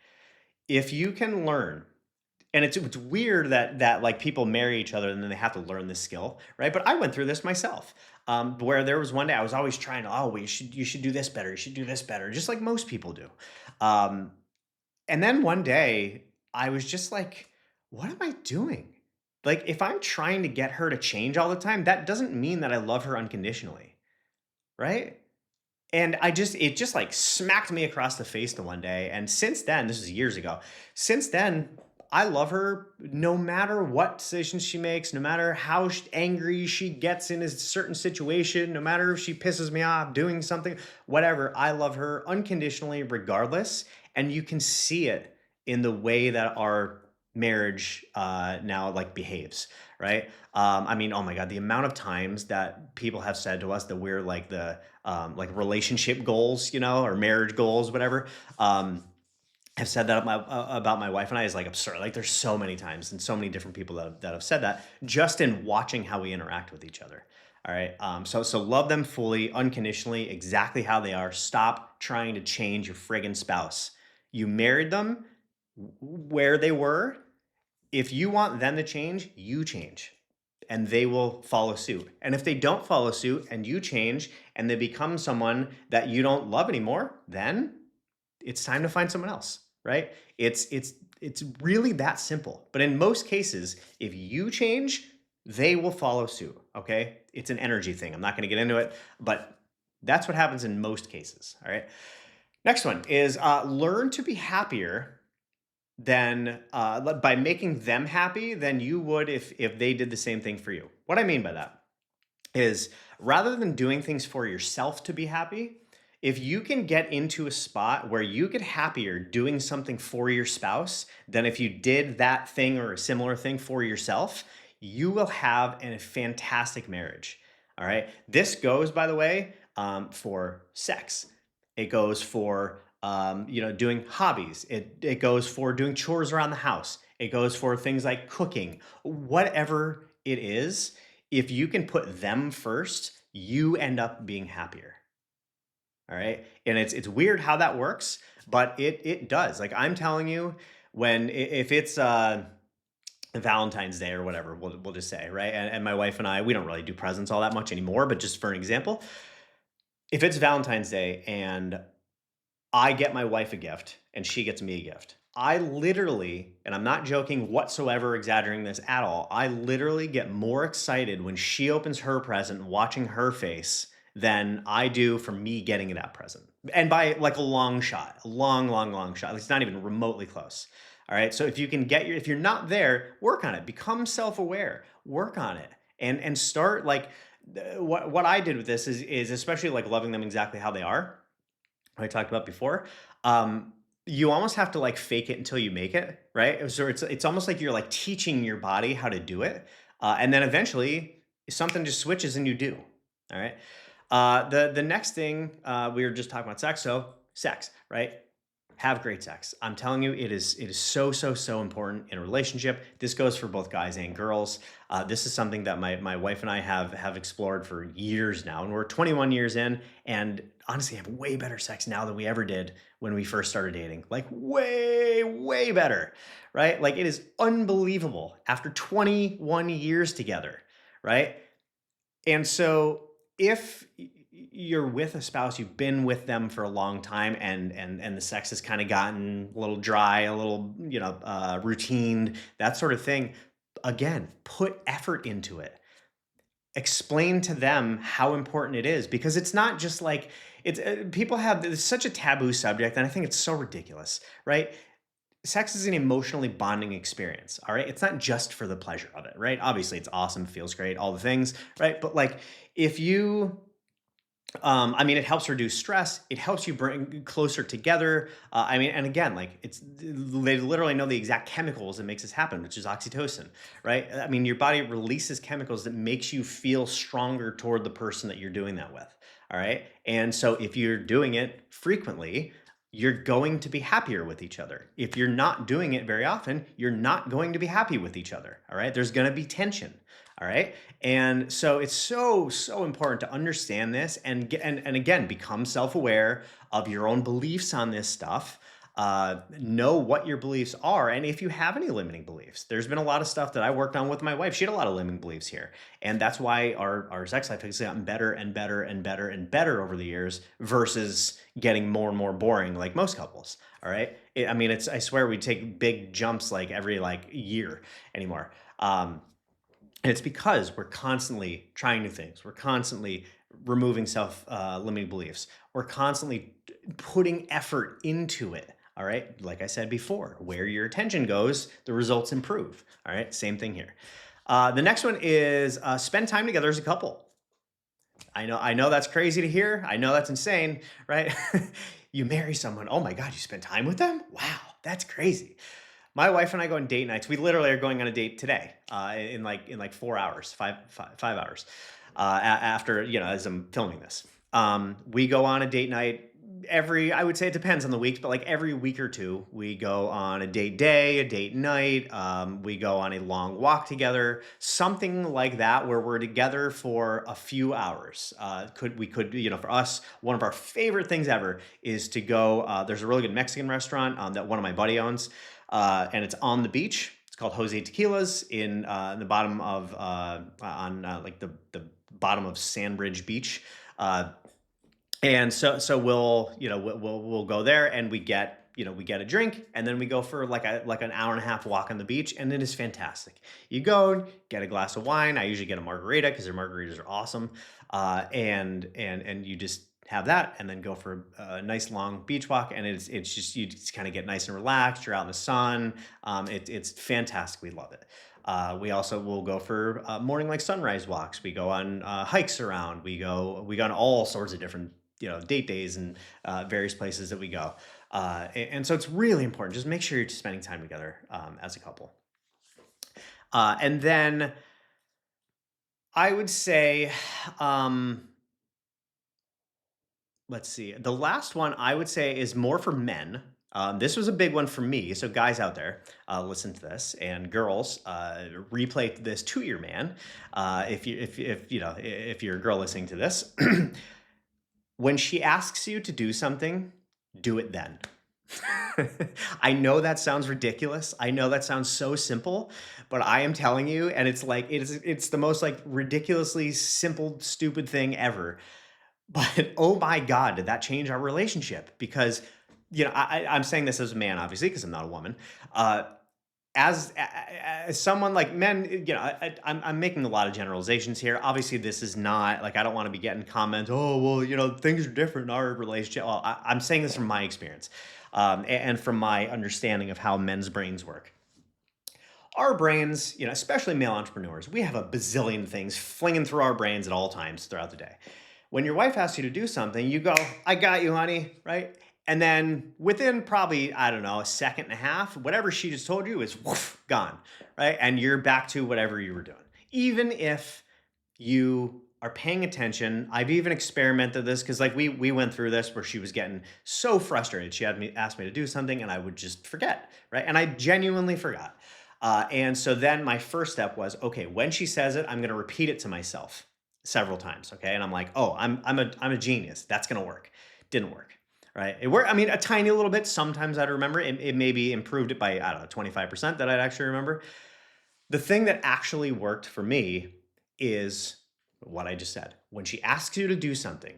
If you can learn, and it's weird that like people marry each other and then they have to learn this skill, right? But I went through this myself, where there was one day I was always trying to, oh, well, you should do this better, you should do this better, just like most people do. Um, and then one day I was just like, what am I doing? Like, if I'm trying to get her to change all the time, that doesn't mean that I love her unconditionally, right? And it just like smacked me across the face the one day. And since then, this is years ago, since then, I love her no matter what decisions she makes, no matter how angry she gets in a certain situation, no matter if she pisses me off doing something, whatever. I love her unconditionally, regardless. And you can see it in the way that our marriage now like behaves, right? I mean, oh my God, the amount of times that people have said to us that we're like the like relationship goals, or marriage goals, whatever. Have said that about my wife and I is like absurd. Like there's so many times and so many different people that have said that just in watching how we interact with each other. All right. So love them fully, unconditionally, exactly how they are. Stop trying to change your friggin' spouse. You married them where they were. If you want them to change, you change and they will follow suit. And if they don't follow suit and you change and they become someone that you don't love anymore, then it's time to find someone else, right? It's really that simple. But in most cases, if you change, they will follow suit, okay? It's an energy thing. I'm not going to get into it, but that's what happens in most cases, all right? Next one is learn to be happier than by making them happy than you would if they did the same thing for you. What I mean by that is rather than doing things for yourself to be happy, if you can get into a spot where you get happier doing something for your spouse than if you did that thing or a similar thing for yourself, you will have a fantastic marriage. All right. This goes, by the way, for sex. It goes for doing hobbies. It goes for doing chores around the house. It goes for things like cooking, whatever it is. If you can put them first, you end up being happier. All right. And it's weird how that works, but it does. Like I'm telling you, if it's Valentine's Day or whatever, we'll just say, right? And my wife and I, we don't really do presents all that much anymore, but just for an example, if it's Valentine's Day and I get my wife a gift and she gets me a gift, I literally, and I'm not joking whatsoever, exaggerating this at all, I literally get more excited when she opens her present, watching her face, than I do for me getting that present. And by like a long shot, a long, long, long shot. It's not even remotely close. All right. So if you're not there, work on it. Become self-aware. Work on it, and start like what I did with this is especially like loving them exactly how they are. I talked about before. Um, you almost have to like fake it until you make it, right? So it's almost like you're like teaching your body how to do it, and then eventually something just switches and you do. All right. The next thing we were just talking about sex. So sex, right? Have great sex. I'm telling you, it is so so important in a relationship. This goes for both guys and girls. This is something that my wife and I have explored for years now, and we're 21 years in, and honestly, have way better sex now than we ever did when we first started dating. Like way better, right? Like it is unbelievable after 21 years together, right? And so if you're with a spouse, you've been with them for a long time, and the sex has kind of gotten a little dry, a little, routine, that sort of thing. Again, put effort into it. Explain to them how important it is, because it's not just like people have it's such a taboo subject, and I think it's so ridiculous, right? Sex is an emotionally bonding experience. All right. It's not just for the pleasure of it, right? Obviously, it's awesome, feels great, all the things, right? But like, if you, I mean, it helps reduce stress. It helps you bring closer together. I mean, and again, like they literally know the exact chemicals that makes this happen, which is oxytocin, right? I mean, your body releases chemicals that makes you feel stronger toward the person that you're doing that with. All right. And so if you're doing it frequently, you're going to be happier with each other. If you're not doing it very often, you're not going to be happy with each other. All right. There's going to be tension. All right. And so it's so important to understand this and and again, become self-aware of your own beliefs on this stuff. Know what your beliefs are. And if you have any limiting beliefs, there's been a lot of stuff that I worked on with my wife. She had a lot of limiting beliefs here. And that's why our sex life has gotten better and better and better and better over the years versus getting more and more boring like most couples. All right. I mean, I swear we take big jumps like every like year anymore. And it's because we're constantly trying new things. We're constantly removing self limiting beliefs. We're constantly putting effort into it. All right. Like I said before, where your attention goes, the results improve. All right. Same thing here. The next one is spend time together as a couple. I know that's crazy to hear. I know that's insane, right? You marry someone. Oh my God, you spend time with them? Wow, that's crazy. My wife and I go on date nights. We literally are going on a date today, in like 4 hours, 5 hours, after as I'm filming this. We go on a date night I would say it depends on the weeks, but like every week or two, we go on a date day, a date night. We go on a long walk together, something like that, where we're together for a few hours. For us, one of our favorite things ever is to go. There's a really good Mexican restaurant that one of my buddy owns, and it's on the beach. It's called Jose Tequilas in the bottom of on like the bottom of Sandbridge Beach. And so we'll go there, and we get a drink, and then we go for like an hour and a half walk on the beach, and it is fantastic. You go get a glass of wine. I usually get a margarita because their margaritas are awesome. And you just have that, and then go for a nice long beach walk, and it's just you just kind of get nice and relaxed. You're out in the sun. It's fantastic. We love it. We also will go for morning like sunrise walks. We go on hikes around. We go on all sorts of different date days and various places that we go. And so it's really important. Just make sure you're just spending time together as a couple. And then I would say, let's see, the last one I would say is more for men. This was a big one for me. So guys out there, listen to this, and girls, replay this to your man. If you're a girl listening to this. When she asks you to do something, do it then. I know that sounds ridiculous. I know that sounds so simple, but I am telling you, and it's like it's the most like ridiculously simple, stupid thing ever. But oh my God, did that change our relationship? Because I'm saying this as a man, obviously, because I'm not a woman. Uh, as someone like men, I'm making a lot of generalizations here. Obviously, this is not like I don't want to be getting comments. Oh, well, things are different in our relationship. Well, I'm saying this from my experience, and from my understanding of how men's brains work. Our brains, especially male entrepreneurs, we have a bazillion things flinging through our brains at all times throughout the day. When your wife asks you to do something, you go, I got you, honey, right? And then within probably, I don't know, a second and a half, whatever she just told you is woof, gone, right? And you're back to whatever you were doing. Even if you are paying attention, I've even experimented this because like we went through this where she was getting so frustrated. She had me ask me to do something and I would just forget, right? And I genuinely forgot. And so then my first step was, okay, when she says it, I'm going to repeat it to myself several times. Okay. And I'm like, oh, I'm a genius. That's going to work. Didn't work. Right. It worked. I mean, a tiny little bit. Sometimes I'd remember it maybe improved it by, I don't know, 25% that I'd actually remember. The thing that actually worked for me is what I just said. When she asks you to do something,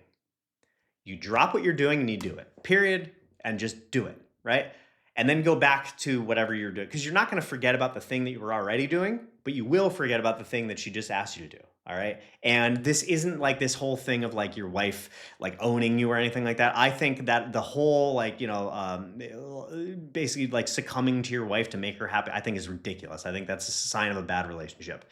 you drop what you're doing and you do it, period, and just do it, right? And then go back to whatever you're doing because you're not going to forget about the thing that you were already doing, but you will forget about the thing that she just asked you to do. All right. And this isn't like this whole thing of like your wife like owning you or anything like that. I think that the whole like, basically like succumbing to your wife to make her happy, I think is ridiculous. I think that's a sign of a bad relationship.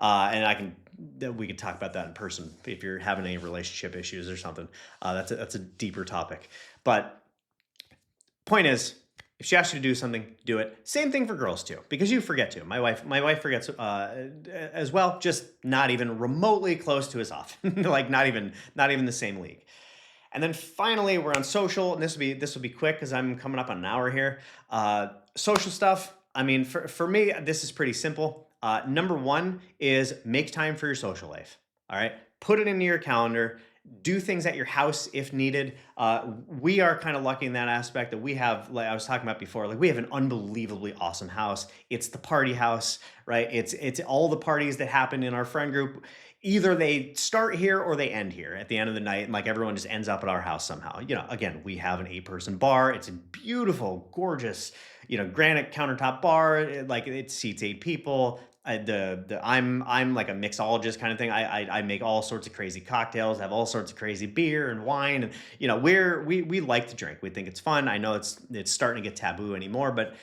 We could talk about that in person if you're having any relationship issues or something. That's a deeper topic. But point is, if she asks you to do something, do it. Same thing for girls too, because you forget to. My wife forgets as well, just not even remotely close to as often. Like not even the same league. And then finally, we're on social, and this will be quick because I'm coming up on an hour here. Social stuff. I mean, for me, this is pretty simple. Number one is make time for your social life. All right, put it into your calendar. Do things at your house if needed. We are kind of lucky in that aspect that we have, like I was talking about before, like we have an unbelievably awesome house. It's the party house, right? It's all the parties that happen in our friend group either they start here or they end here at the end of the night, and like everyone just ends up at our house somehow. Again, we have an 8-person bar. It's a beautiful, gorgeous, granite countertop bar. Like it seats 8 people. I'm like a mixologist kind of thing. I make all sorts of crazy cocktails, have all sorts of crazy beer and wine, and we like to drink. We think it's fun. I know it's starting to get taboo anymore, but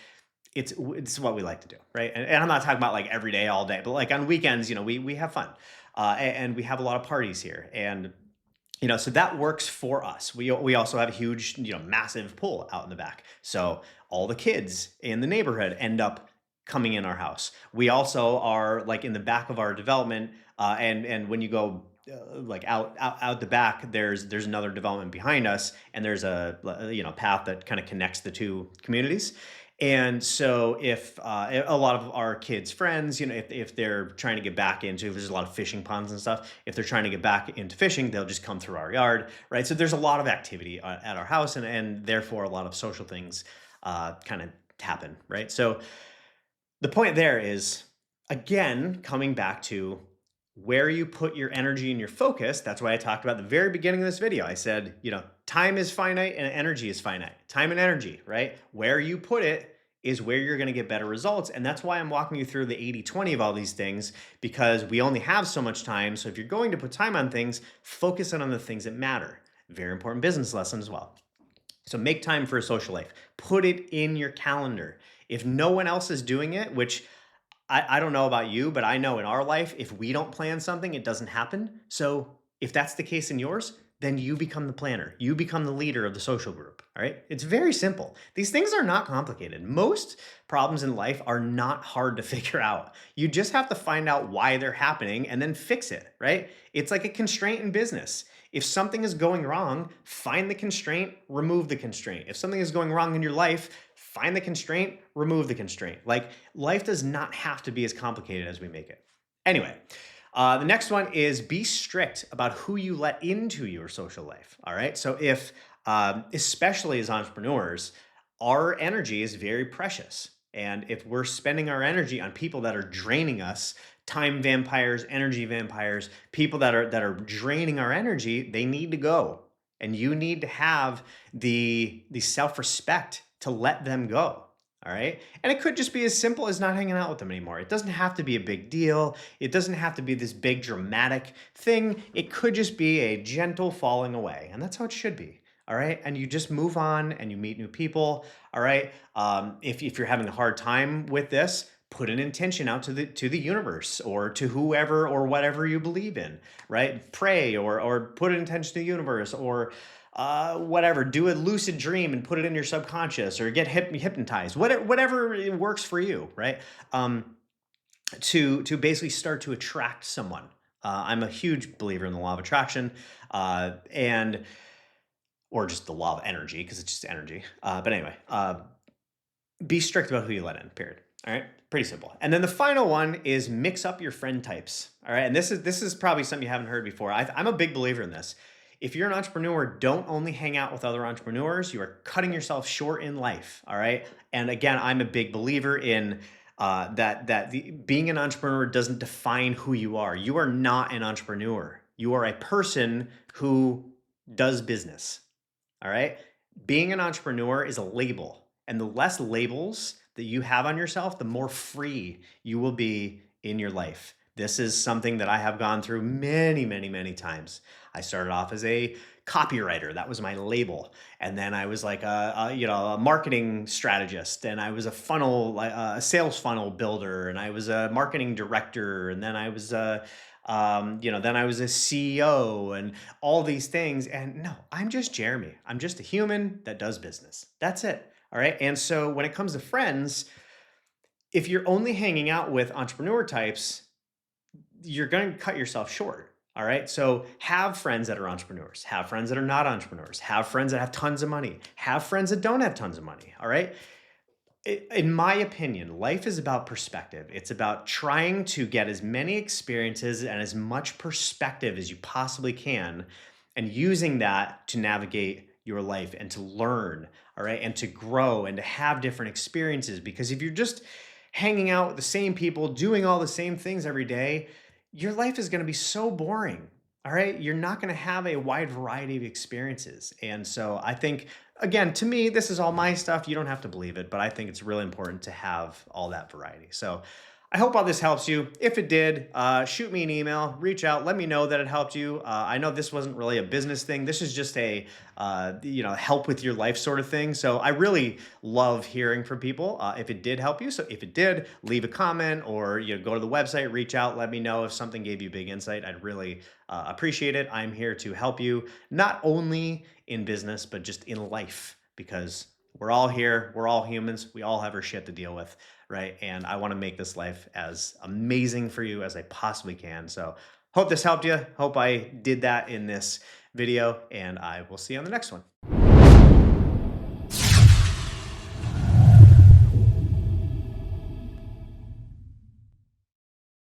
it's what we like to do, right? And I'm not talking about like every day, all day, but like on weekends, we have fun, and we have a lot of parties here, and so that works for us. We also have a huge, massive pool out in the back, so all the kids in the neighborhood end up coming in our house. We also are like in the back of our development, and when you go. Like out the back, there's another development behind us, and there's a path that kind of connects the two communities. And so if a lot of our kids' friends, if they're trying to get back into, if there's a lot of fishing ponds and stuff, if they're trying to get back into fishing, they'll just come through our yard, right? So there's a lot of activity at our house, and therefore a lot of social things kind of happen, right? So the point there is, again, coming back to where you put your energy and your focus. That's why I talked about at the very beginning of this video. I said, time is finite and energy is finite. Time and energy, right? Where you put it is where you're going to get better results. And that's why I'm walking you through the 80-20 of all these things, because we only have so much time. So if you're going to put time on things, focus on the things that matter. Very important business lesson as well. So make time for a social life. Put it in your calendar. If no one else is doing it, which I don't know about you, but I know in our life, if we don't plan something, it doesn't happen. So if that's the case in yours, then you become the planner. You become the leader of the social group. All right. It's very simple. These things are not complicated. Most problems in life are not hard to figure out. You just have to find out why they're happening and then fix it. Right. It's like a constraint in business. If something is going wrong, find the constraint, remove the constraint. If something is going wrong in your life, find the constraint, remove the constraint. Like life does not have to be as complicated as we make it. Anyway, The next one is be strict about who you let into your social life. All right. So if, especially as entrepreneurs, our energy is very precious. And if we're spending our energy on people that are draining us, time vampires, energy vampires, people that are draining our energy, they need to go. And you need to have the self-respect to let them go. All right. And it could just be as simple as not hanging out with them anymore. It doesn't have to be a big deal. It doesn't have to be this big dramatic thing. It could just be a gentle falling away. And that's how it should be. All right. And you just move on and you meet new people. All right. If you're having a hard time with this, put an intention out to the universe or to whoever or whatever you believe in, right? Pray or put an intention to the universe or whatever, do a lucid dream and put it in your subconscious or get hypnotized, whatever it works for you, right? To basically start to attract someone. I'm a huge believer in the law of attraction, and or just the law of energy because it's just energy. But anyway, be strict about who you let in. Period. All right, pretty simple. And then the final one is mix up your friend types. All right, and this is probably something you haven't heard before. I'm a big believer in this. If you're an entrepreneur, don't only hang out with other entrepreneurs. You are cutting yourself short in life. All right, and again, I'm a big believer in being an entrepreneur doesn't define who you are. You are not an entrepreneur. You are a person who does business. All right. Being an entrepreneur is a label. And the less labels that you have on yourself, the more free you will be in your life. This is something that I have gone through many, many, many times. I started off as a copywriter. That was my label. And then I was like a marketing strategist, and I was a a sales funnel builder, and I was a marketing director. And then I was then I was a CEO and all these things. And no, I'm just Jeremy. I'm just a human that does business. That's it. All right. And so when it comes to friends, if you're only hanging out with entrepreneur types, you're going to cut yourself short. All right. So have friends that are entrepreneurs, have friends that are not entrepreneurs, have friends that have tons of money, have friends that don't have tons of money. All right. In my opinion, life is about perspective. It's about trying to get as many experiences and as much perspective as you possibly can, and using that to navigate your life and to learn, all right, and to grow and to have different experiences. Because if you're just hanging out with the same people, doing all the same things every day, your life is going to be so boring. All right. You're not going to have a wide variety of experiences. And so I think, again, to me, this is all my stuff. You don't have to believe it, but I think it's really important to have all that variety. So I hope all this helps you. If it did, shoot me an email, reach out, let me know that it helped you. I know this wasn't really a business thing. This is just a, help with your life sort of thing. So I really love hearing from people if it did help you. So if it did, leave a comment or go to the website, reach out, let me know if something gave you big insight. I'd really appreciate it. I'm here to help you, not only in business, but just in life, because we're all here. We're all humans. We all have our shit to deal with, right? And I want to make this life as amazing for you as I possibly can. So hope this helped you. Hope I did that in this video, and I will see you on the next one.